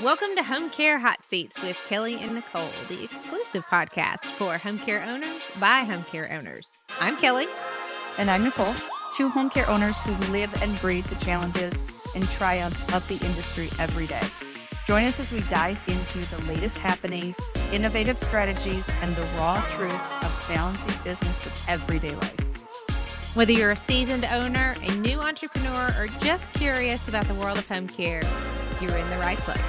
Welcome to Home Care Hot Seats with Kelly and Nicole, the exclusive podcast for home care owners by home care owners. I'm Kelly. And I'm Nicole, two home care owners who live and breathe the challenges and triumphs of the industry every day. Join us as we dive into the latest happenings, innovative strategies, and the raw truth of balancing business with everyday life. Whether you're a seasoned owner, a new entrepreneur, or just curious about the world of home care, you're in the right place.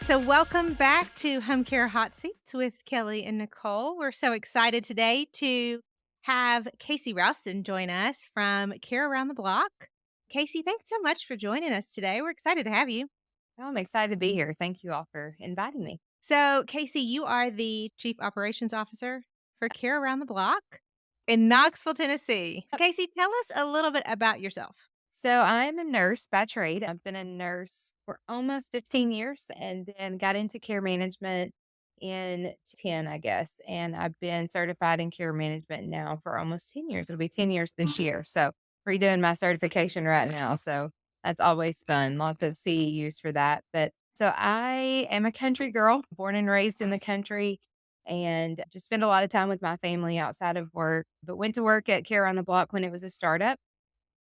So welcome back to Home Care Hot Seats with Kelly and Nicole. We're so excited today to have Casey Rausin join us from Care Around the Block. Casey, thanks so much for joining us today. We're excited to have you. Well, I'm excited to be here. Thank you all for inviting me. So, Casey, you are the Chief Operations Officer for Care Around the Block in Knoxville, Tennessee. Casey, tell us a little bit about yourself. So I'm a nurse by trade. I've been a nurse for almost 15 years and then got into care management in 10, I guess. And I've been certified in care management now for almost 10 years. It'll be 10 years this year. So redoing my certification right now. So that's always fun. Lots of CEUs for that. But so I am a country girl, born and raised in the country, and just spend a lot of time with my family outside of work, but went to work at Care on the Block when it was a startup.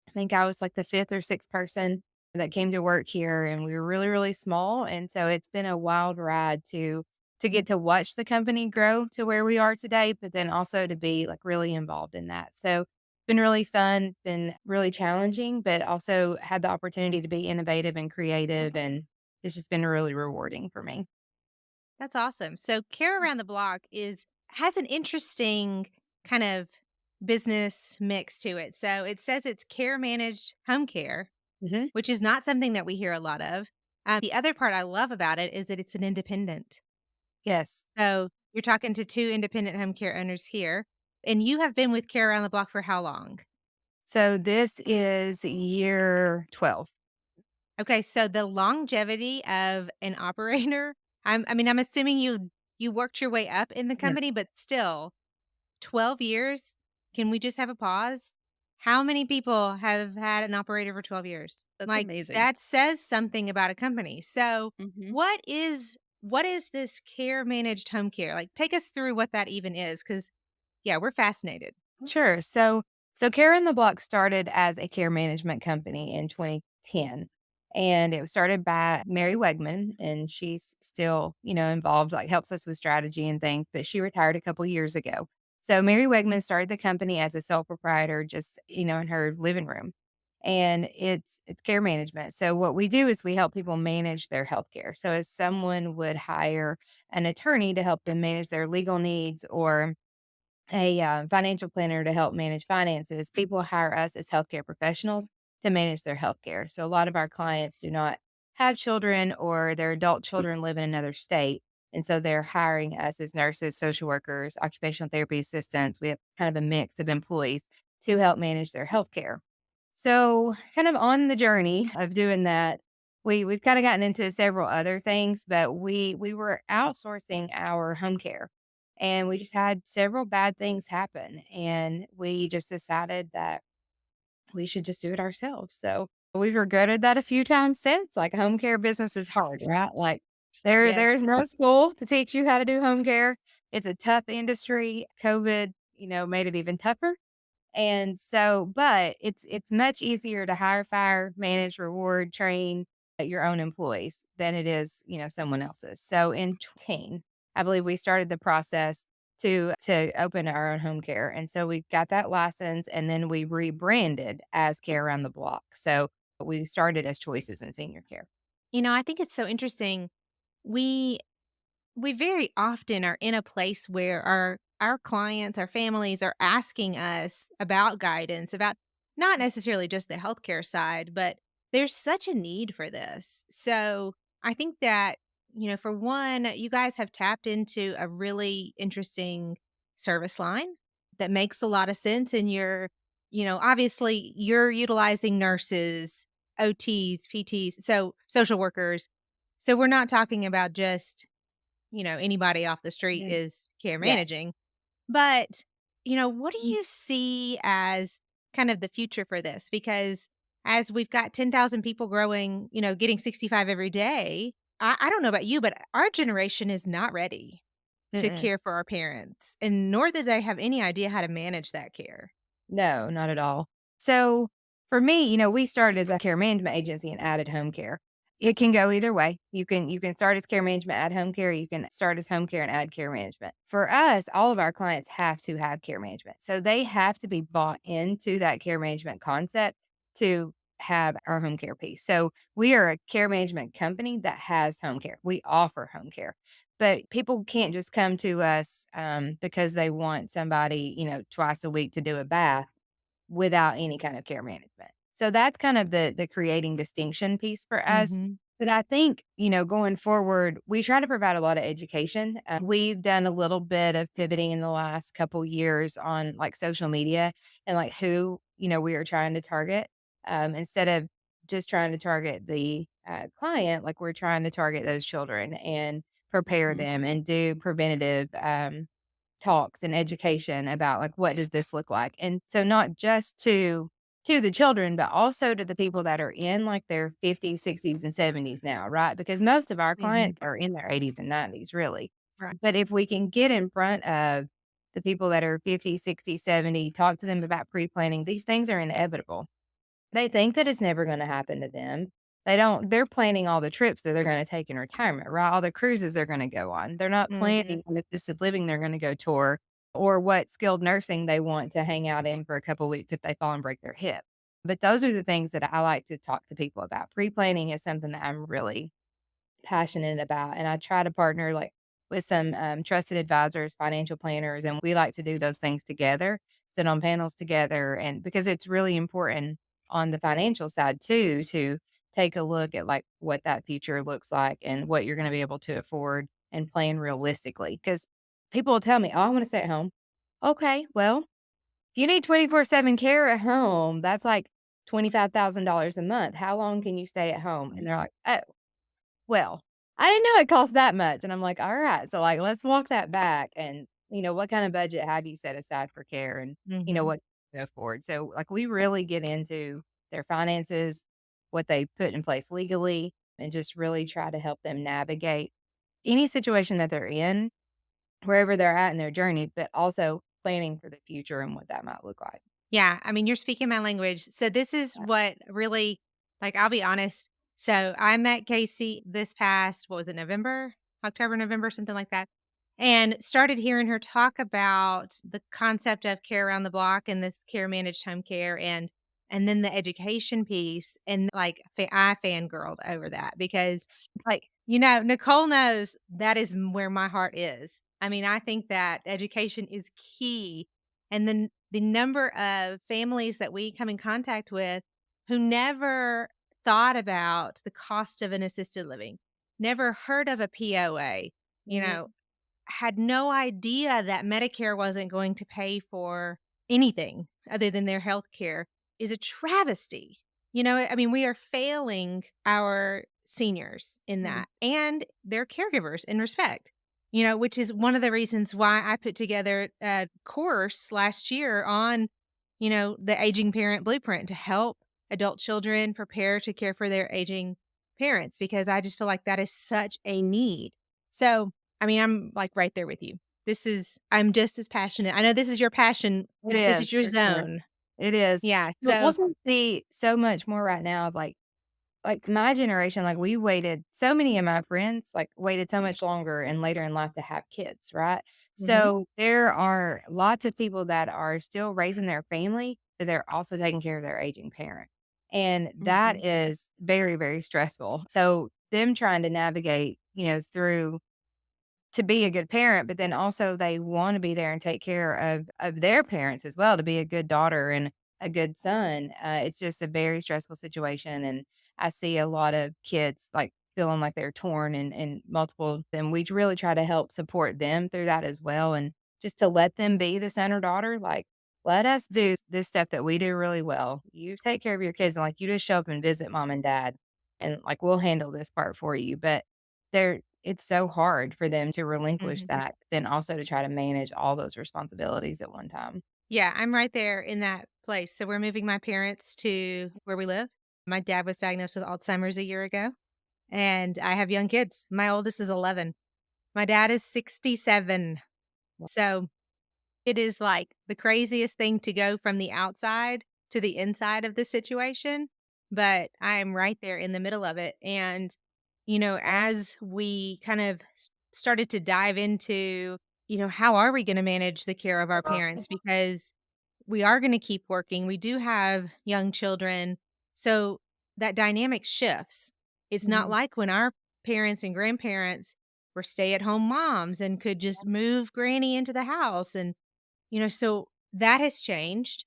I think I was like the 5th or 6th person that came to work here, and we were really, really small, and so it's been a wild ride to get to watch the company grow to where we are today, but then also to be, like, really involved in that. So, it's been really fun, been really challenging, but also had the opportunity to be innovative and creative, and it's just been really rewarding for me. That's awesome. So, Care Around the Block has an interesting kind of business mix to it. So, it says it's care managed home care, Mhm. which is not something that we hear a lot of. The other part I love about it is that it's an independent. Yes. So, you're talking to two independent home care owners here, and you have been with Care Around the Block for how long? So this is year 12. Okay, so the longevity of an operator, I'm assuming you worked your way up in the Yeah. company, but still 12 years? Can we just have a pause? How many people have had an operator for 12 years? That's Like, amazing. that says something about a company. So, Mhm. what is this care managed home care? Like, take us through what that even is, because yeah, we're fascinated. Sure. So Care in the Block started as a care management company in 2010. And it was started by Mary Wegman, and she's still, involved, like helps us with strategy and things, but she retired a couple years ago. So Mary Wegman started the company as a sole proprietor, just, in her living room. And it's care management. So what we do is we help people manage their health care. So as someone would hire an attorney to help them manage their legal needs, or a financial planner to help manage finances, people hire us as healthcare professionals to manage their healthcare. So a lot of our clients do not have children, or their adult children live in another state. And so they're hiring us as nurses, social workers, occupational therapy assistants. We have kind of a mix of employees to help manage their healthcare. So kind of on the journey of doing that, we've kind of gotten into several other things, but we were outsourcing our home care, and we just had several bad things happen, and we just decided that we should just do it ourselves. So we've regretted that a few times since. Like, home care business is hard, right? Like, Yes. there's no school to teach you how to do home care. It's a tough industry. COVID, made it even tougher. And so, but it's much easier to hire, fire, manage, reward, train your own employees than it is, someone else's. So in 20, I believe we started the process to open our own home care. And so we got that license, and then we rebranded as Care Around the Block. So we started as Choices in Senior Care. I think it's so interesting. We we very often are in a place where our clients, our families are asking us about guidance, about not necessarily just the healthcare side, but there's such a need for this. So I think that, for one, you guys have tapped into a really interesting service line that makes a lot of sense. And obviously you're utilizing nurses, OTs, PTs, so social workers. So we're not talking about just anybody off the street Mhm. is care Yeah. managing. But, what do you see as kind of the future for this because as we've got 10,000 people growing, getting 65 every day, I don't know about you, but our generation is not ready to Mm-mm. care for our parents, and nor do they have any idea how to manage that care. No, not at all. So for me, we started as a care management agency and added home care. It can go either way. You can start as care management, add home care. You can start as home care and add care management. For us, all of our clients have to have care management. So they have to be bought into that care management concept to have our home care piece. So we are a care management company that has home care. We offer home care. But people can't just come to us, because they want somebody, twice a week to do a bath without any kind of care management. So that's kind of the creating distinction piece for us. Mhm. But I think, going forward, we try to provide a lot of education. We've done a little bit of pivoting in the last couple years on like social media and like who, we are trying to target, instead of just trying to target the client, like we're trying to target those children and prepare Mhm. them and do preventative talks and education about like what does this look like. And so not just to the children, but also to the people that are in like their 50s, 60s, and 70s now, right? Because most of our Mhm. clients are in their 80s and 90s, really. Right. But if we can get in front of the people that are 50, 60, 70, talk to them about pre-planning, these things are inevitable. They think that it's never gonna happen to them. They're planning all the trips that they're gonna take in retirement, right? All the cruises they're gonna go on. They're not Mhm. planning on the assisted living they're gonna go tour or what skilled nursing they want to hang out in for a couple weeks if they fall and break their hip. But those are the things that I like to talk to people about. Pre-planning is something that I'm really passionate about, and I try to partner, like, with some, trusted advisors, financial planners, and we like to do those things together, sit on panels together, and because it's really important on the financial side too, to take a look at, like, what that future looks like and what you're gonna be able to afford and plan realistically. Because people will tell me, "Oh, I wanna stay at home." Okay, well, if you need 24/7 care at home, that's, like, $25,000 a month. How long can you stay at home? And they're like, "Oh, well, I didn't know it cost that much." And I'm like, "All right, so, like, let's walk that back and, what kind of budget have you set aside for care and, Mhm. what you can afford?" So, like, we really get into their finances, what they put in place legally, and just really try to help them navigate any situation that they're in, wherever they're at in their journey, but also planning for the future and what that might look like. Yeah, I mean, you're speaking my language. So this is what really I'll be honest. So I met Casey this past, what was it, November? October, November, something like that. And started hearing her talk about the concept of care around the block and this care managed home care and then the education piece and I fangirled over that because Nicole knows that is where my heart is. I mean, I think that education is key and then the number of families that we come in contact with who never thought about the cost of an assisted living, never heard of a POA, you know, Mhm, had no idea that Medicare wasn't going to pay for anything other than their health care is a travesty. I mean, we are failing our seniors in mhm, that and their caregivers in respect, which is one of the reasons why I put together a course last year on, the aging parent blueprint to help adult children prepare to care for their aging parents because I just feel like that is such a need. So, I mean, I'm, right there with you. I'm just as passionate. I know this is your passion. it This is is, your for sure. zone. It is. Yeah, But so wasn't see so much more right now of, like, my generation, like, we waited so many of my friends, like, waited so much longer and later in life to have kids, right? mhm, So, there are lots of people that are still raising their family, but they're also taking care of their aging parent, and mhm, that is very, very stressful. So, them trying to navigate, through to be a good parent, but then also they wanna be there and take care of their parents as well, to be a good daughter and a good son. It's just a very stressful situation, and I see a lot of kids, like, feeling like they're torn and multiple and we really try to help support them through that as well, and just to let them be the son or daughter, like, "Let us do this stuff that we do really well. You take care of your kids, and, like, you just show up and visit mom and dad, and, like, we'll handle this part for you." But it's so hard for them to relinquish mhm. that, then also to try to manage all those responsibilities at one time. Yeah, I'm right there in that place. So we're moving my parents to where we live. My dad was diagnosed with Alzheimer's a year ago, and I have young kids. My oldest is 11. My dad is 67. So it is like the craziest thing to go from the outside to the inside of the situation, but I am right there in the middle of it. And, as we kind of started to dive into, how are we going to manage the care of our parents? Because we are going to keep working. We do have young children. So that dynamic shifts. It's not Mhm. like when our parents and grandparents were stay at home moms and could just move granny into the house. And, so that has changed.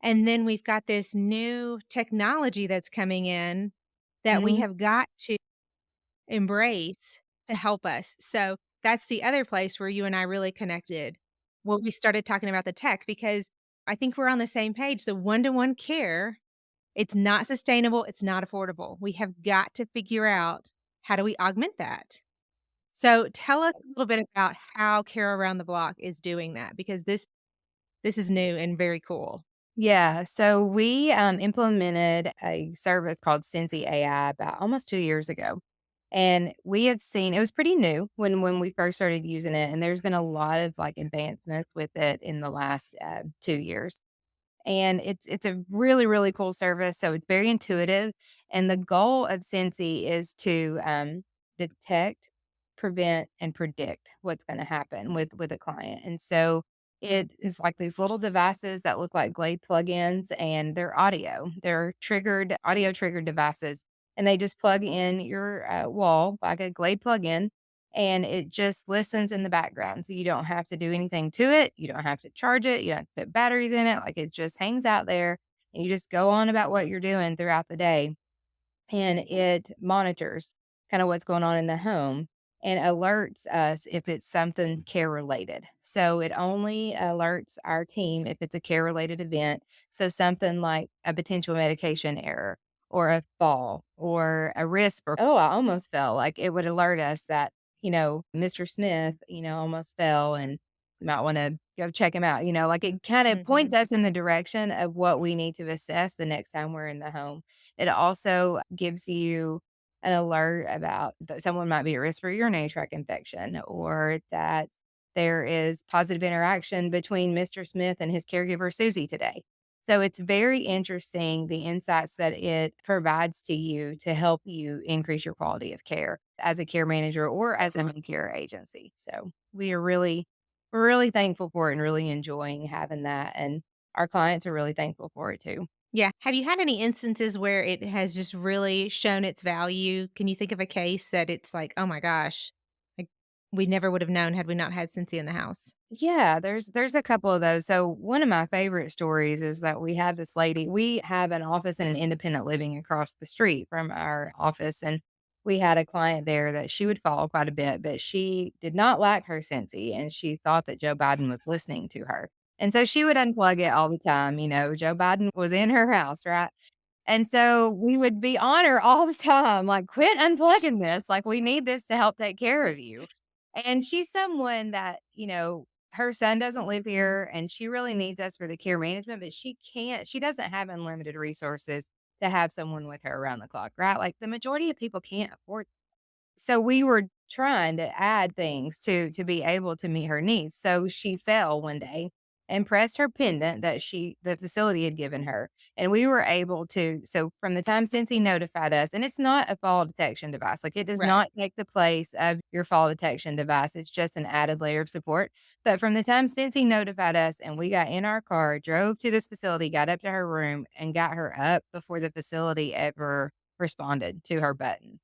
And then we've got this new technology that's coming in that we Mhm. have got to embrace to help us. So that's the other place where you and I really connected, where we started talking about the tech, because I think we're on the same page. The one-to-one care, it's not sustainable, it's not affordable. We have got to figure out, how do we augment that? So tell us a little bit about how Care Around the Block is doing that, because this is new and very cool. Yeah, so we, implemented a service called Sensi.AI about almost 2 years ago, and we have seen it was pretty new when we first started using it, and there's been a lot of, like, advancements with it in the last, 2 years. And it's a really, really cool service, so it's very intuitive, and the goal of Sensi is to, detect, prevent, and predict what's gonna happen with a client, and so it is like these little devices that look like Glade plugins, and they're audio. They're triggered audio triggered devices, and they just plug in your, wall like a Glade plug-in, and it just listens in the background, so you don't have to do anything to it, you don't have to charge it, you don't have to put batteries in it, like, it just hangs out there, and you just go on about what you're doing throughout the day, and it monitors kinda what's going on in the home and alerts us if it's something care related. So, it only alerts our team if it's a care related event, so something like a potential medication error or a fall or a wrist or, "Oh, I almost fell," like, it would alert us that, Mr. Smith, almost fell and you might wanna go check him out, like, it kinda points Mhm. us in the direction of what we need to assess the next time we're in the home. It also gives you an alert about that someone might be at risk for urinary tract infection or that there is positive interaction between Mr. Smith and his caregiver, Susie, today. So it's very interesting the insights that it provides to you to help you increase your quality of care as a care manager or as a home care agency. So we're really thankful for it and really enjoying having that. And our clients are really thankful for it too. Yeah. Have you had any instances where it has just really shown its value? Can you think of a case that it's like, "Oh my gosh, like, we never would have known had we not had Cincy in the house?" Yeah, there's a couple of those. So one of my favorite stories is that we have this lady. We have an office in an independent living across the street from our office, and we had a client there that she would fall quite a bit, but she did not like her Scentsy, and she thought that Joe Biden was listening to her. And so she would unplug it all the time. Joe Biden was in her house, right? And so we would be on her all the time, like, "Quit unplugging this, like, we need this to help take care of you." And she's someone that, her son doesn't live here, and she really needs us for the care management, but she doesn't have unlimited resources to have someone with her around the clock, right? Like, the majority of people can't afford so we were trying to add things to be able to meet her needs. So she fell one day and pressed her pendant that the facility had given her. And we were able to so from the time Cincy notified us, and it's not a fall detection device. Like it does Right. not take the place of your fall detection device. It's just an added layer of support. But from the time Cincy notified us and we got in our car, drove to this facility, got up to her room and got her up before the facility ever responded to her button.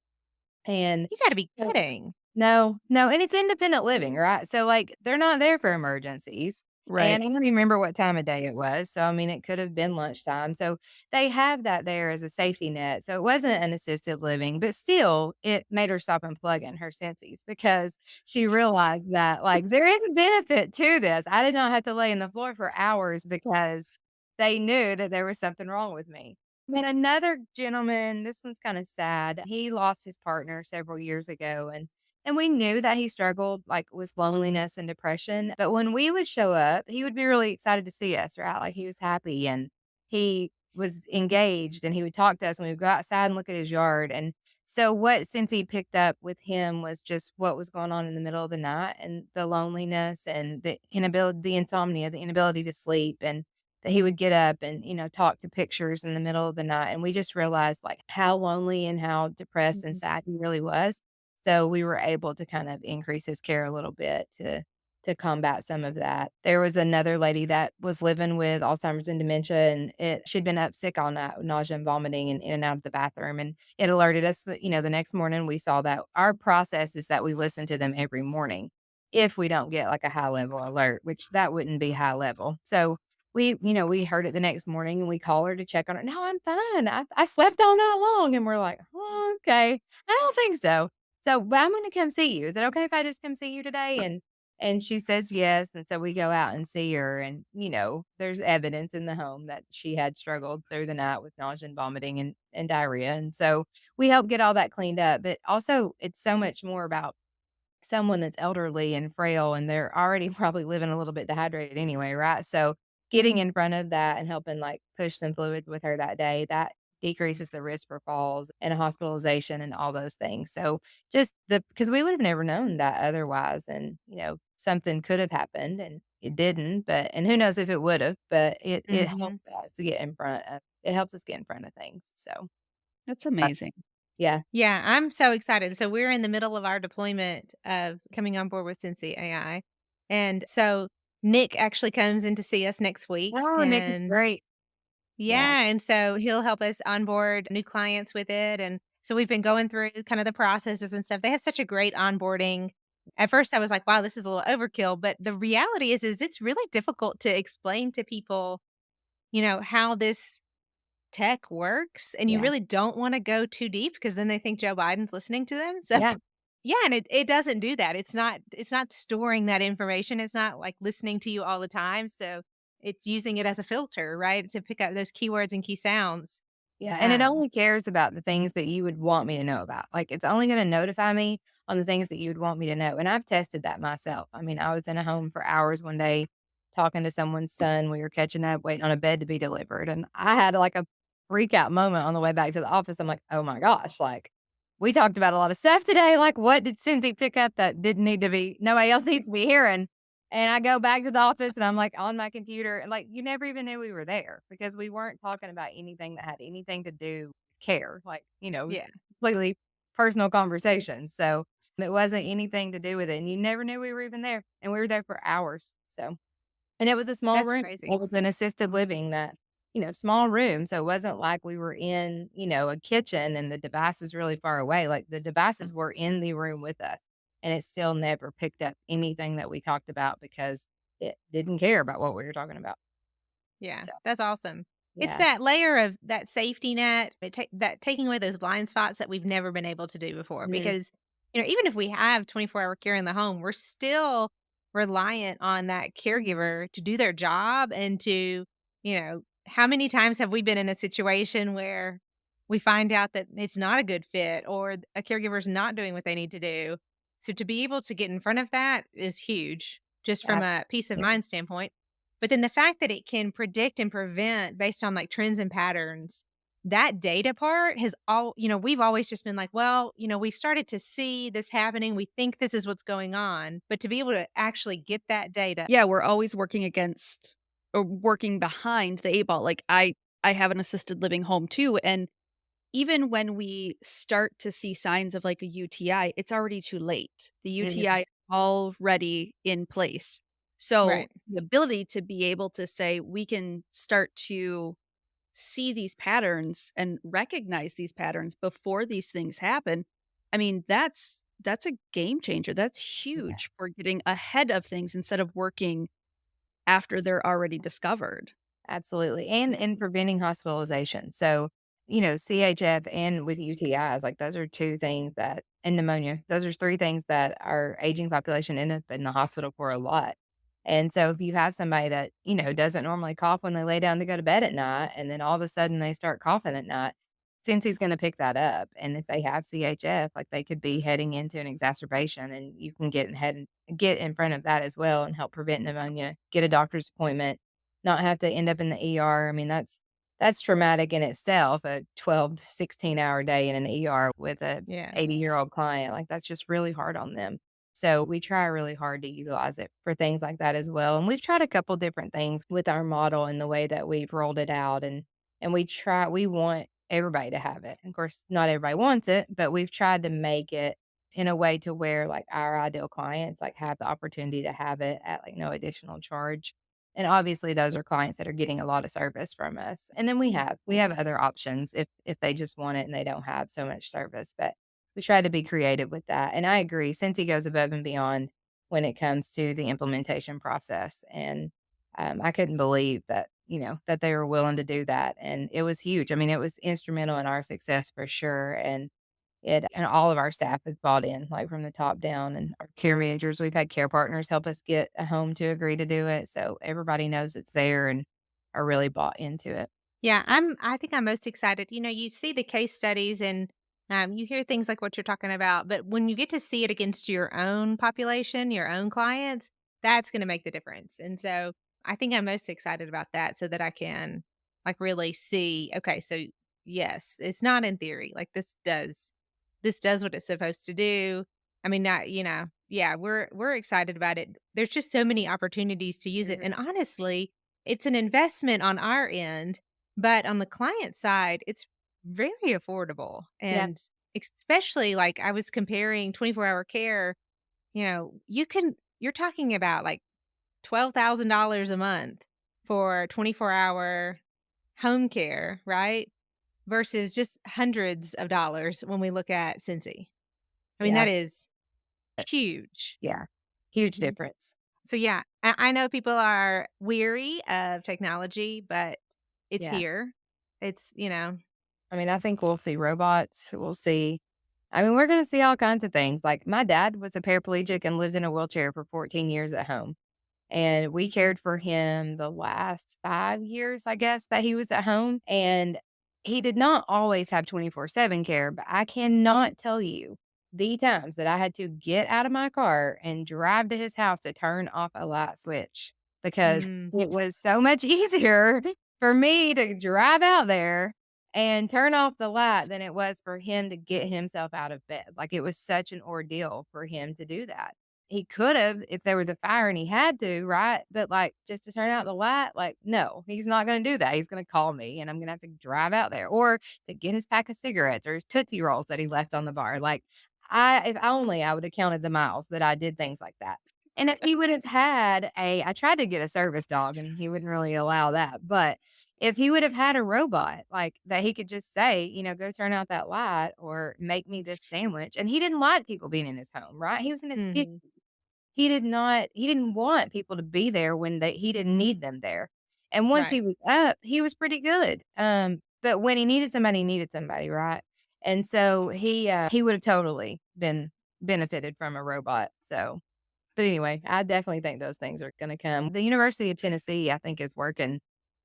And You gotta be so kidding. no, no, and it's independent living, right? So, like, they're not there for emergencies, Right. and I don't remember what time of day it was, so, I mean, it could have been lunchtime, so they have that there as a safety net, so it wasn't an assisted living, but still, it made her stop unplugging her senses because she realized that, like, there is a benefit to this. I did not have to lay on the floor for hours because they knew that there was something wrong with me. And another gentleman, this one's kinda sad, he lost his partner several years ago, and And we knew that he struggled, like, with loneliness and depression, but when we would show up, he would be really excited to see us, right? Like, he was happy and he was engaged, and he would talk to us, and we would go outside and look at his yard, and so what Cincy picked up with him was just what was going on in the middle of the night and the loneliness and the insomnia, the inability to sleep, and that he would get up and, talk to pictures in the middle of the night, and we just realized, like, how lonely and how depressed and Mhm. sad he really was. So we were able to kind of increase his care a little bit to combat some of that. There was another lady that was living with Alzheimer's and dementia, and she'd been up sick all night with nausea and vomiting and in and out of the bathroom, and it alerted us that, the next morning we saw that our process is that we listen to them every morning if we don't get, like, a high level alert, which that wouldn't be high level. So we heard it the next morning, and we call her to check on her. "No, I'm fine. I slept all night long." And we're like, "Oh, okay. I don't think so." So, "But I'm gonna come see you. Is it okay if I just come see you today?" And she says yes, and so we go out and see her, and, there's evidence in the home that she had struggled through the night with nausea and vomiting and diarrhea, and so we help get all that cleaned up, but also it's so much more about someone that's elderly and frail, and they're already probably living a little bit dehydrated anyway, right? So, getting in front of that and helping, like, push some fluids with her that day, that decreases the risk for falls and hospitalization and all those things. So, just because we would have never known that otherwise, and, something could have happened and it didn't, but and who knows if it would have, but it helped Mhm. us to get in front of it helps us get in front of things. So, That's uh, amazing. yeah. Yeah, I'm so excited. So we're in the middle of our deployment of coming on board with Sensi.AI. And so Nick actually comes in to see us next week. Oh, Nick is And great. Yeah. yeah, and so he'll help us onboard new clients with it. And so we've been going through kind of the processes and stuff. They have such a great onboarding. At first I was like, wow, this is a little overkill. But the reality is it's really difficult to explain to people, how this tech works, and you Yeah. really don't wanna go too deep because then they think Joe Biden's listening to them, so Yeah. yeah, and it doesn't do that. It's not storing that information, it's not, like, listening to you all the time, so it's using it as a filter, right, to pick up those keywords and key sounds. Yeah, and it Um only cares about the things that you would want me to know about. Like, it's only gonna notify me on the things that you would want me to know, and I've tested that myself. I mean, I was in a home for hours one day talking to someone's son. We were catching up, waiting on a bed to be delivered, and I had, like, a freak out moment on the way back to the office. I'm like, "Oh my gosh, like, we talked about a lot of stuff today. Like, what did Cindy pick up that didn't need to be nobody else needs to be hearing?" And I go back to the office and I'm, like, on my computer, and, like, you never even knew we were there because we weren't talking about anything that had anything to do with care. Like, it was Yeah, completely personal conversations. So, it wasn't anything to do with it, and you never knew we were even there, and we were there for hours. So and it was a small that's room. crazy. It was an assisted living that, small room, so it wasn't like we were in, a kitchen and the device is really far away. Like, the devices were in the room with us, and it still never picked up anything that we talked about because it didn't care about what we were talking about. Yeah, So, that's awesome. It's yeah. that layer of that safety net, that taking away those blind spots that we've never been able to do before. Mhm. Because, even if we have 24-hour care in the home, we're still reliant on that caregiver to do their job and to, how many times have we been in a situation where we find out that it's not a good fit or a caregiver's not doing what they need to do? So to be able to get in front of that is huge, just from a peace of Absolutely. mind standpoint. But then the fact that it can predict and prevent based on, like, trends and patterns, that data part has we've always just been like, well, we've started to see this happening. We think this is what's going on. But to be able to actually get that data. Yeah, we're always working against or working behind the 8 ball. Like, I have an assisted living home too, and even when we start to see signs of, like, a UTI, it's already too late. The Mhm. UTI is already in place. So, Right. the ability to be able to say, we can start to see these patterns and recognize these patterns before these things happen, I mean, that's a game changer. That's Yeah. huge for getting ahead of things instead of working after they're already discovered. Absolutely, and preventing hospitalization. So, CHF and with UTIs, like, those are 2 things that and pneumonia, those are 3 things that our aging population end up in the hospital for a lot. And so if you have somebody that, doesn't normally cough when they lay down to go to bed at night, and then all of a sudden they start coughing at night, since he's gonna pick that up, and if they have CHF, like, they could be heading into an exacerbation, and you can get in front of that as well and help prevent pneumonia, get a doctor's appointment, not have to end up in the ER. I mean, that's traumatic in itself, a 12 to 16-hour day in an ER with a Yes. 80-year-old client, like, that's just really hard on them. So, we try really hard to utilize it for things like that as well, and we've tried a couple different things with our model and the way that we've rolled it out, and we want everybody to have it. Of course, not everybody wants it, but we've tried to make it in a way to where, like, our ideal clients, like, have the opportunity to have it at, like, no additional charge. And obviously, those are clients that are getting a lot of service from us. And then we have other options if they just want it and they don't have so much service, but we try to be creative with that. And I agree, Cincy goes above and beyond when it comes to the implementation process. And I couldn't believe that, that they were willing to do that. And it was huge. I mean, it was instrumental in our success for sure. And all of our staff has bought in, like, from the top down, and our care managers, we've had care partners help us get a home to agree to do it, so everybody knows it's there and are really bought into it. Yeah, I think I'm most excited. You see the case studies and you hear things like what you're talking about, but when you get to see it against your own population, your own clients, that's going to make the difference. And so I think I'm most excited about that so that I can like really see, okay, so yes, it's not in theory. Like this does what it's supposed to do. I mean, not, yeah, we're excited about it. There's just so many opportunities to use it. Mhm. And honestly, it's an investment on our end, but on the client side, it's very affordable, Yeah, and especially, like, I was comparing 24-hour care, you're talking about, like, $12,000 a month for 24-hour home care, right? Versus just hundreds of dollars when we look at Cincy. I mean, yeah, that is huge. yeah. Huge difference. So, yeah, I know people are weary of technology, but it's Yeah. here. It's. I mean, I think we'll see robots, we're gonna see all kinds of things, like, my dad was a paraplegic and lived in a wheelchair for 14 years at home. And we cared for him the last 5 years, I guess, that he was at home, and he did not always have 24/7 care, but I cannot tell you the times that I had to get out of my car and drive to his house to turn off a light switch, because Mm, it was so much easier for me to drive out there and turn off the light than it was for him to get himself out of bed. Like, it was such an ordeal for him to do that. He could've if there was a fire and he had to, right? But, like, just to turn out the light, like, no, he's not gonna do that. He's gonna call me, and I'm gonna have to drive out there or to get his pack of cigarettes or his Tootsie Rolls that he left on the bar. Like, if only I would have counted the miles that I did things like that. And if he would have had I tried to get a service dog, and he wouldn't really allow that, but if he would have had a robot, like, that he could just say, "Go turn out that light," or "Make me this sandwich," and he didn't like people being in his home, right? He was in his mhm, he didn't want people to be there when he didn't need them there. And once he right. was up, he was pretty good. But when he needed somebody, right? And so he would have totally been benefited from a robot. So, but anyway, I definitely think those things are gonna come. The University of Tennessee, I think, is working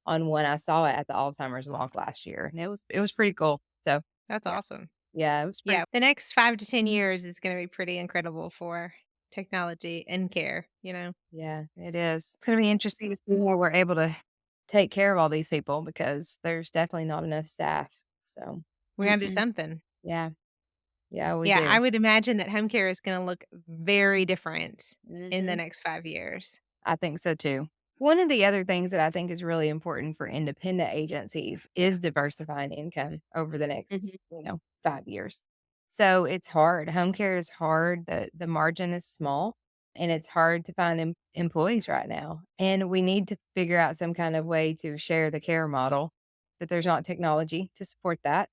on one. I saw it at the Alzheimer's walk last year, and it was pretty cool. So, That's yeah. awesome. Yeah, it was pretty. Yeah, the next 5 to 10 years is gonna be pretty incredible for technology and care. Yeah, it is. It's gonna be interesting to see how we're able to take care of all these people because there's definitely not enough staff. So, We gotta do mm-mm. something. Yeah, yeah, we Yeah, I do. would imagine that home care is gonna look very different in the Mhm. next 5 years. I think so too. One of the other things that I think is really important for independent agencies is diversifying income over the next, Mhm. 5 years. So it's hard. Home care is hard. The margin is small and it's hard to find employees right now. And we need to figure out some kind of way to share the care model, but there's not technology to support that.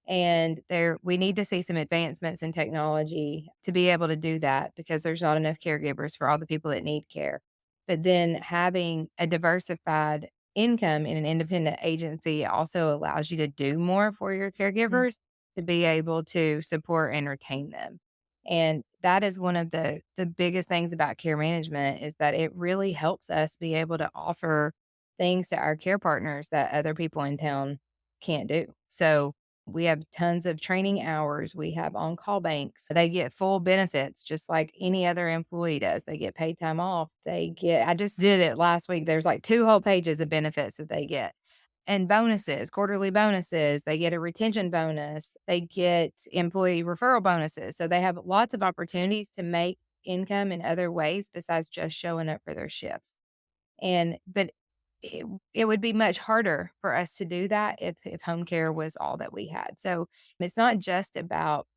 And we need to see some advancements in technology to be able to do that because there's not enough caregivers for all the people that need care. But then having a diversified income in an independent agency also allows you to do more for your Mm, caregivers to be able to support and retain them. And that is one of the biggest things about care management is that it really helps us be able to offer things to our care partners that other people in town can't do. So We have tons of training hours. We have on-call banks. They get full benefits just like any other employee does. They get paid time off. I just did it last week. There's like 2 whole pages of benefits that they get. And bonuses, quarterly bonuses. They get a retention bonus. They get employee referral bonuses. So they have lots of opportunities to make income in other ways besides just showing up for their shifts. But it it would be much harder for us to do that if home care was all that we had. So, it's not just about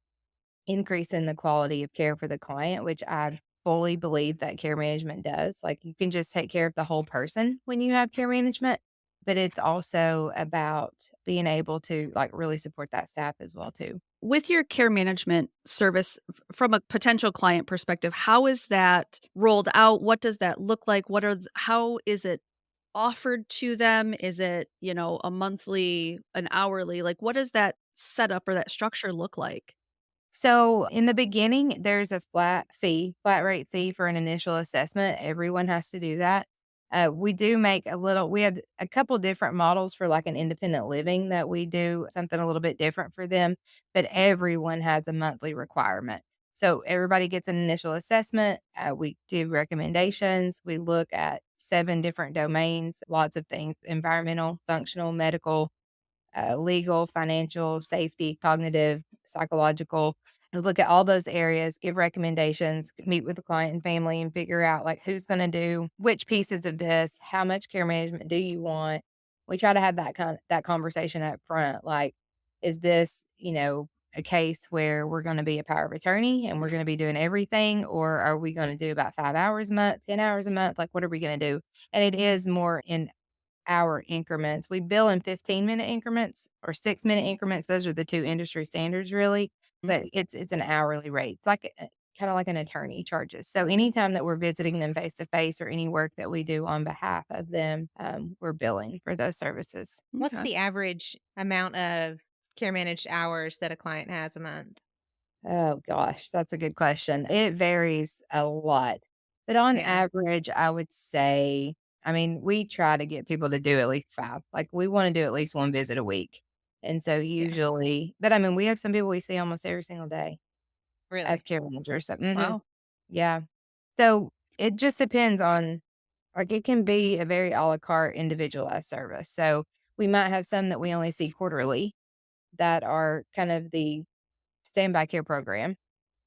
increasing the quality of care for the client, which I fully believe that care management does. Like, you can just take care of the whole person when you have care management, but it's also about being able to, like, really support that staff as well too. With your care management service, from a potential client perspective, how is that rolled out? What does that look like? How is it offered to them? Is it, a monthly, an hourly? Like, what does that setup or that structure look like? So in the beginning, there's a flat rate fee for an initial assessment. Everyone has to do that. We have a couple different models for like an independent living that we do something a little bit different for them, but everyone has a monthly requirement. So everybody gets an initial assessment. We do recommendations. We look at 7 different domains, lots of things: environmental, functional, medical, legal, financial, safety, cognitive, psychological, and look at all those areas, give recommendations, meet with the client and family and figure out like who's going to do which pieces of this, how much care management do you want? We try to have that conversation up front. Like, is this, a case where we're going to be a power of attorney and we're going to be doing everything, or are we going to do about 5 hours a month, 10 hours a month? Like, what are we going to do? And it is more in hour increments. We bill in 15-minute increments or 6-minute increments. Those are the 2 industry standards really, but it's an hourly rate. It's like kinda like an attorney charges. So anytime that we're visiting them face to face or any work that we do on behalf of them, we're billing for those services. What's Okay. the average amount of care managed hours that a client has a month? Oh gosh, that's a good question. It varies a lot, but on Yeah, average, I would say, I mean, we try to get people to do at least 5. Like, we wanna do at least 1 visit a week, and so yeah, usually, but I mean, we have some people we see almost every single day as really. care managers, so Wow. yeah. So, it just depends on, like, it can be a very à la carte individualized service. So, we might have some that we only see quarterly that are kind of the standby care program.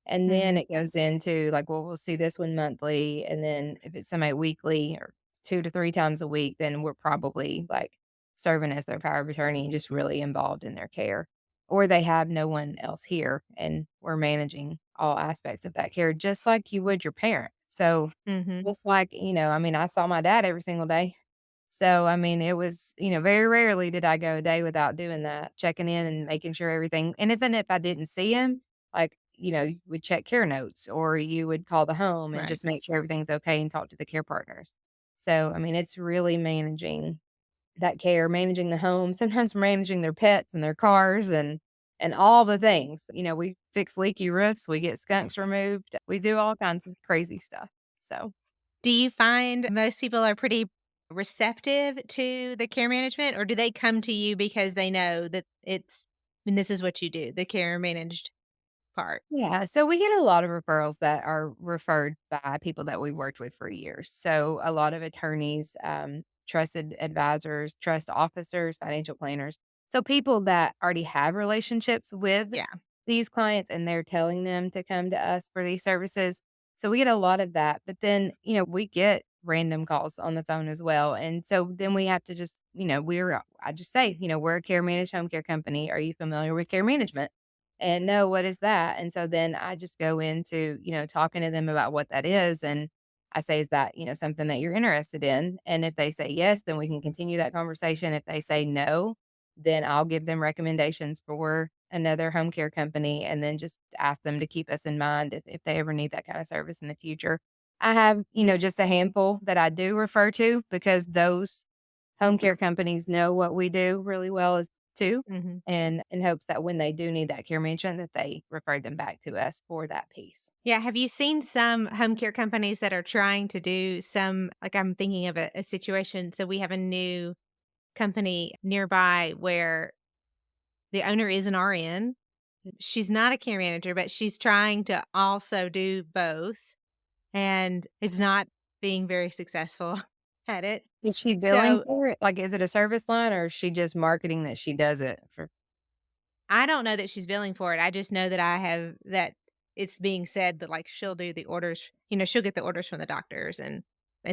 And then Mhm. it goes into like, well, we'll see this one monthly, and then if it's somebody weekly or 2 to 3 times a week, then we're probably, like, serving as their power of attorney and just really involved in their care. Or they have no one else here, and we're managing all aspects of that care just like you would your parent. So, Mhm. just like, I mean, I saw my dad every single day. So, I mean, it was, very rarely did I go a day without doing that, checking in and making sure everything, and even if I didn't see him, like, you would check care notes or you would call the home and Right. just make sure everything's okay and talk to the care partners. So, I mean, it's really managing that care, managing the home, sometimes managing their pets and their cars and all the things. We fix leaky roofs, we get skunks removed, we do all kinds of crazy stuff. So, Do you find most people are pretty receptive to the care management, or do they come to you because they know that and this is what you do, the care managed part? yeah, so we get a lot of referrals that are referred by people that we worked with for years. So a lot of attorneys, trusted advisors, trust officers, financial planners. So people that already have relationships with Yeah. these clients and they're telling them to come to us for these services. So we get a lot of that. But then, we get random calls on the phone as well. And so then we have to just, I just say, we're a care managed home care company. Are you familiar with care management? And no, what is that? And so then I just go into, talking to them about what that is. And I say, is that, something that you're interested in? And if they say yes, then we can continue that conversation. If they say no, then I'll give them recommendations for another home care company and then just ask them to keep us in mind if they ever need that kind of service in the future. I have, just a handful that I do refer to because those home care companies know what we do really well as too, Mhm. and in hopes that when they do need that care management, that they refer them back to us for that piece. Yeah, have you seen some home care companies that are trying to do some like, I'm thinking of a situation, so we have a new company nearby where the owner is an RN. She's not a care manager, but she's trying to also do both and is not being very successful at it. Is she billing So, for it? Like, is it a service line or is she just marketing that she does it for? I don't know that she's billing for it. I just know that I have that it's being said that, like, she'll do the orders, she'll get the orders from the doctors, and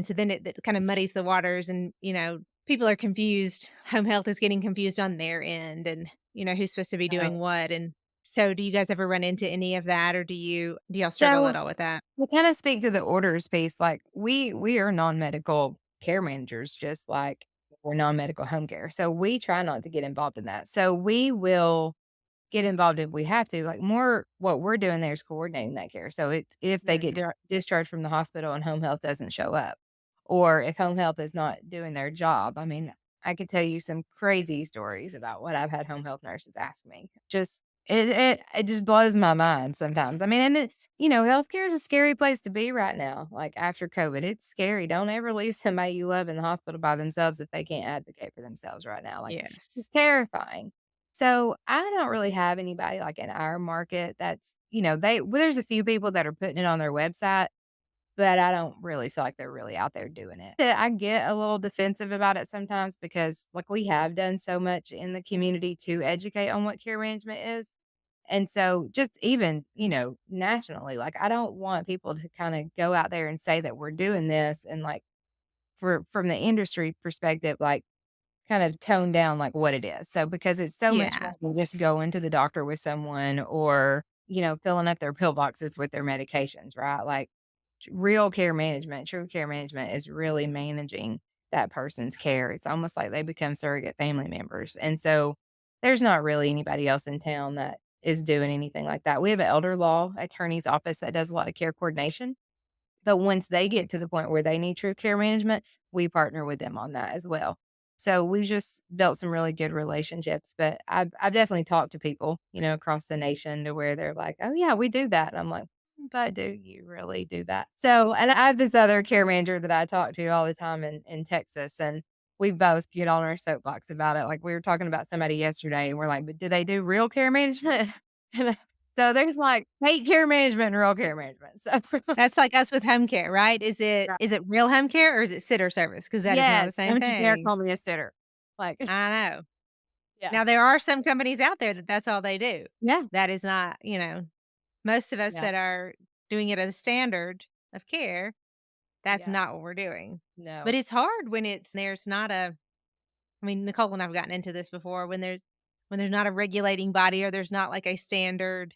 so then it kind of muddies the waters, and, people are confused. Home health is getting confused on their end, and, who's supposed to be doing what, and so do you guys ever run into any of that, or do y'all struggle So, at all with that? to kinda speak to the orders piece, like, we are non-medical care managers, just like we're non-medical home care, so we try not to get involved in that. So, we will get involved if we have to, like, more what we're doing there is coordinating that care. So, it's if they get Mhm. discharged from the hospital and home health doesn't show up, or if home health is not doing their job. I mean, I could tell you some crazy stories about what I've had home health nurses ask me. Just it just blows my mind sometimes. I mean, and healthcare is a scary place to be right now, like, after COVID. It's scary. Don't ever leave somebody you love in the hospital by themselves if they can't advocate for themselves right now. Like, Yes. it's terrifying. So, I don't really have anybody, like, in our market that's there's a few people that are putting it on their website, but I don't really feel like they're really out there doing it. I get a little defensive about it sometimes because, like, we have done so much in the community to educate on what care management is. And so just even, nationally, like, I don't want people to kinda go out there and say that we're doing this and, like, from the industry perspective, like, kind of tone down, like, what it is. So, because it's so much Yeah. more than just going to the doctor with someone or, filling up their pill boxes with their medications, right? Like, real care management, true care management is really managing that person's care. It's almost like they become surrogate family members. And so there's not really anybody else in town that is doing anything like that. We have an elder law attorney's office that does a lot of care coordination. But once they get to the point where they need true care management, we partner with them on that as well. So we just built some really good relationships, but I've definitely talked to people, across the nation to where they're like, "Oh yeah, we do that." And I'm like, "But do you really do that?" So, and I have this other care manager that I talk to all the time in Texas, and we both get on our soapbox about it. Like, we were talking about somebody yesterday, and we're like, "But do they do real care management?" And so there's like fake care management and real care management. So That's like us with home care, right? Is it right. is it real home care or is it sitter service? Because that is not the Yes, same don't you dare thing. call me a sitter. Like, I know. yeah. Now there are some companies out there that that's all they do. Yeah, That is not, most of us yeah, that are doing it as a standard of care, that's yeah, not what we're doing. But no. it's hard when there's not I mean, Nicole and I've gotten into this before when there's not a regulating body or there's not like a standard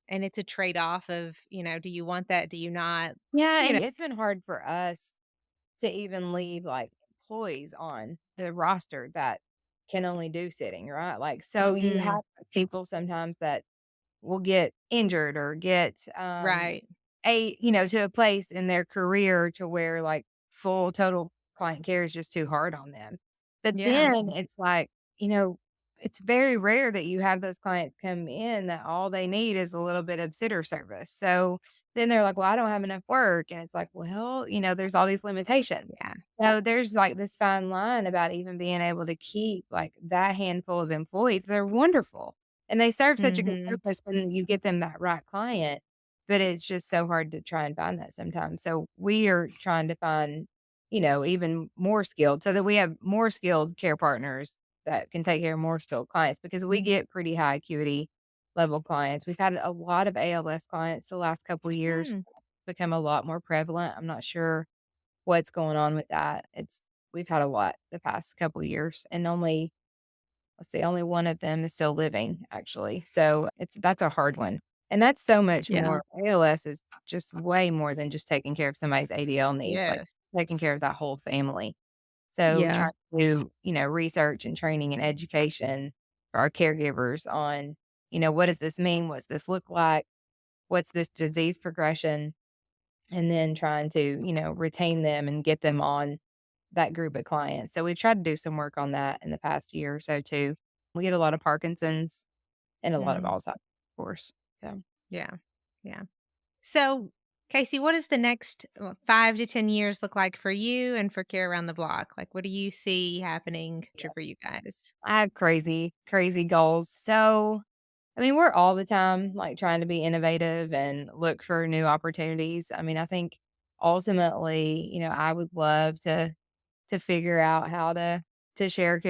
and it's a trade-off of, do you want that? Do you not? Yeah, You and know it's been hard for us to even leave, like, employees on the roster that can only do sitting, right? Like, so you Mm, have people sometimes that will get injured or get, right. to a place in their career to where, like, full total client care is just too hard on them. But Yeah. then it's like, you know, it's very rare that you have those clients come in that all they need is a little bit of sitter service. So then they're like, "Well, I don't have enough work." And it's like, "Well, there's all these limitations." Yeah. So there's, like, this fine line about even being able to keep, like, that handful of employees. They're wonderful, and they serve such a good Mhm. purpose when you get them that right client, but it's just so hard to try and find that sometimes. So we are trying to find, even more skilled so that we have more skilled care partners that can take care of more skilled clients because we get pretty high acuity level clients. We've had a lot of ALS clients the last couple of years, Mm. become a lot more prevalent. I'm not sure what's going on with that. We've had a lot the past couple of years and only one of them is still living actually. So that's a hard one. And that's so much Yeah. more. ALS is just way more than just taking care of somebody's ADL needs, like Yes. taking care of that whole family. So Yeah. trying to do, research and training and education for our caregivers on, what does this mean? What's this look like? What's this disease progression? And then trying to, retain them and get them on that group of clients. So we've tried to do some work on that in the past year or so too. We get a lot of Parkinson's and a lot of Mhm. Alzheimer's, of course. So Yeah. Yeah. So, Casey, what does the next 5 to 10 years look like for you and for Care Around the Block? Like, what do you see happening for you guys? I have crazy, crazy goals. So, I mean, we're all the time like trying to be innovative and look for new opportunities. I mean, I think ultimately, I would love to figure out how to share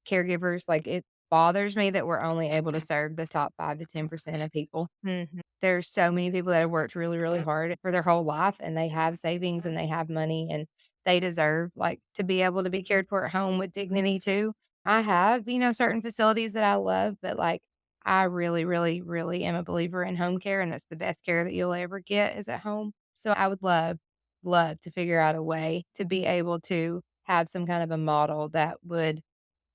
caregivers. Like it bothers me that we're only able to serve the top 5 to 10% of people. Mhm. There's so many people that have worked really, really hard for their whole life, and they have savings and they have money, and they deserve, like, to be able to be cared for at home with dignity too. I have, certain facilities that I love, but, like, I really, really, really am a believer in home care, and that's the best care that you'll ever get is at home. So I would love, love to figure out a way to be able to have some kind of a model that would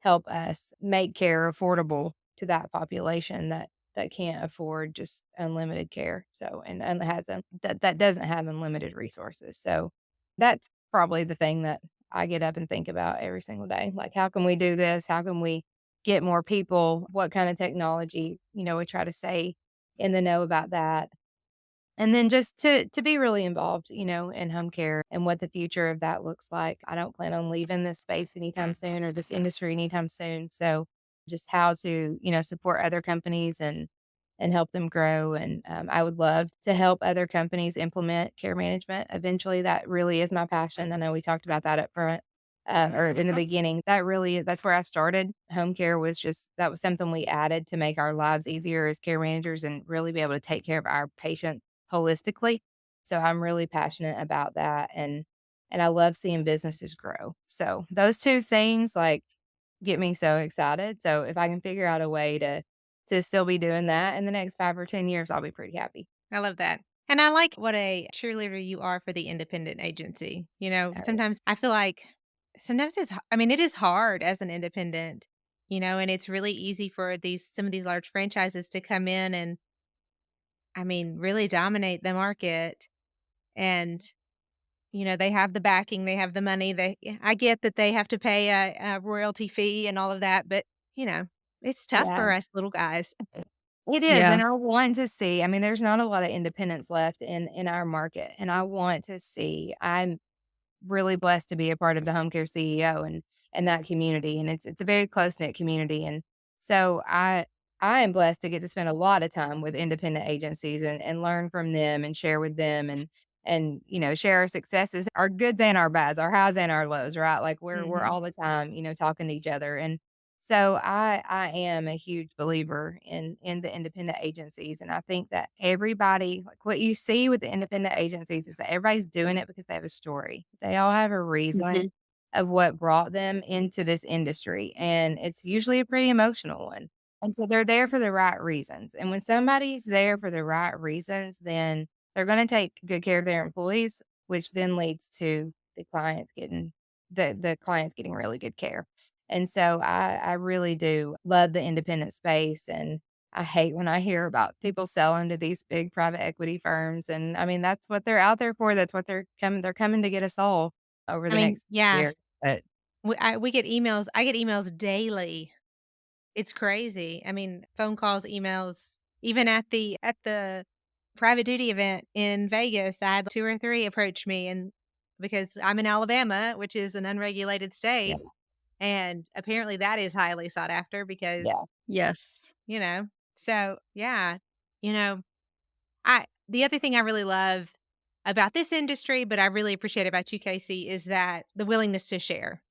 help us make care affordable to that population that can't afford just unlimited care. So, and has that doesn't have unlimited resources. So, that's probably the thing that I get up and think about every single day. Like, how can we do this? How can we get more people? What kind of technology? We try to stay in the know about that. And then just to be really involved, in home care and what the future of that looks like. I don't plan on leaving this space anytime soon or this industry anytime soon. So just how to, support other companies and help them grow. And I would love to help other companies implement care management. Eventually, that really is my passion. I know we talked about that up front. Or in the beginning, that's where I started. Home care was just that was something we added to make our lives easier as care managers and really be able to take care of our patients holistically. So I'm really passionate about that and I love seeing businesses grow. So those 2 things, like, get me so excited. So if I can figure out a way to still be doing that in the next 5 or 10 years, I'll be pretty happy. I love that. And I like what a cheerleader you are for the independent agency. Alright. Sometimes I feel like sometimes I mean, it is hard as an independent, and it's really easy for some of these large franchises to come in and, I mean, really dominate the market. And, they have the backing, they have the money. I get that they have to pay a royalty fee and all of that, but, you know, it's tough Yeah. for us little guys. It is, Yeah. and I want to see. I mean, there's not a lot of independence left in our market, and I want to see. I'm really blessed to be a part of the home care CEO and that community, and it's a very close-knit community, and so I am blessed to get to spend a lot of time with independent agencies and learn from them and share with them and, share our successes, our goods and our bads, our highs and our lows, right? Like, we're Mhm. all the time, talking to each other, and so I am a huge believer in the independent agencies, and I think that everybody like, what you see with the independent agencies is that everybody's doing it because they have a story. They all have a reason Mhm. of what brought them into this industry, and it's usually a pretty emotional one. And so they're there for the right reasons, and when somebody's there for the right reasons, then they're gonna take good care of their employees, which then leads to the clients getting really good care. And so I really do love the independent space, and I hate when I hear about people selling to these big private equity firms, and I mean, that's what they're out there for, that's what they're coming to get us all over I the mean, next yeah, year, but we get emails. I get emails daily. It's crazy. I mean, phone calls, emails, even at the private duty event in Vegas, I had 2 or 3 approach me, and because I'm in Alabama, which is an unregulated yeah, state, and apparently that is highly sought after yeah, because, Yes. you know so, yeah, you know the other thing I really love about this industry, but I really appreciate about you, Casey, is that the willingness to share.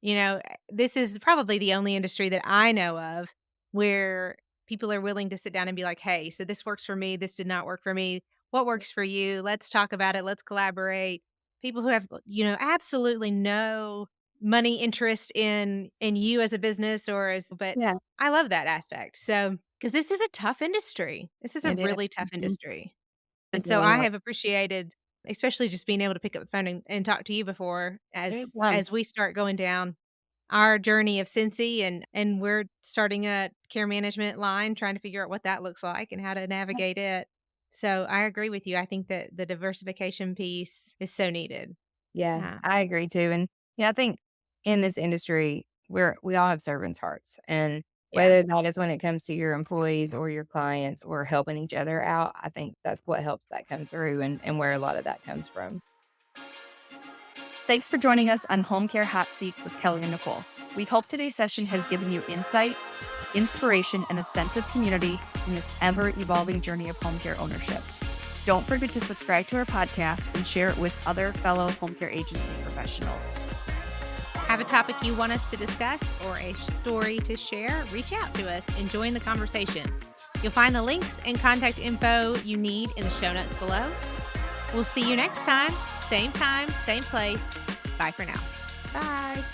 This is probably the only industry that I know of where people are willing to sit down and be like, "Hey, so this works for me. This did not work for me. What works for you? Let's talk about it. Let's collaborate." People who have, absolutely no money interest in you as a business but yeah, I love that aspect. So, because this is a tough industry. This is a it really is. tough Mhm. industry. And It's so really I hard. have appreciated, especially just being able to pick up the phone and talk to you before Anytime. as we start going down our journey of Sensi and we're starting a care management line, trying to figure out what that looks like and how to navigate it. So I agree with you. I think that the diversification piece is so needed. Yeah, Yeah. I agree too, and, I think in this industry, we all have servants' hearts, and Yeah. whether that is when it comes to your employees or your clients or helping each other out. I think that's what helps that come through and where a lot of that comes from. Thanks for joining us on Home Care Hot Seats with Kelly and Nicole. We hope today's session has given you insight, inspiration, and a sense of community in this ever-evolving journey of home care ownership. Don't forget to subscribe to our podcast and share it with other fellow home care agency professionals. Have a topic you want us to discuss or a story to share? Reach out to us and join the conversation. You'll find the links and contact info you need in the show notes below. We'll see you next time, same place. Bye for now. Bye.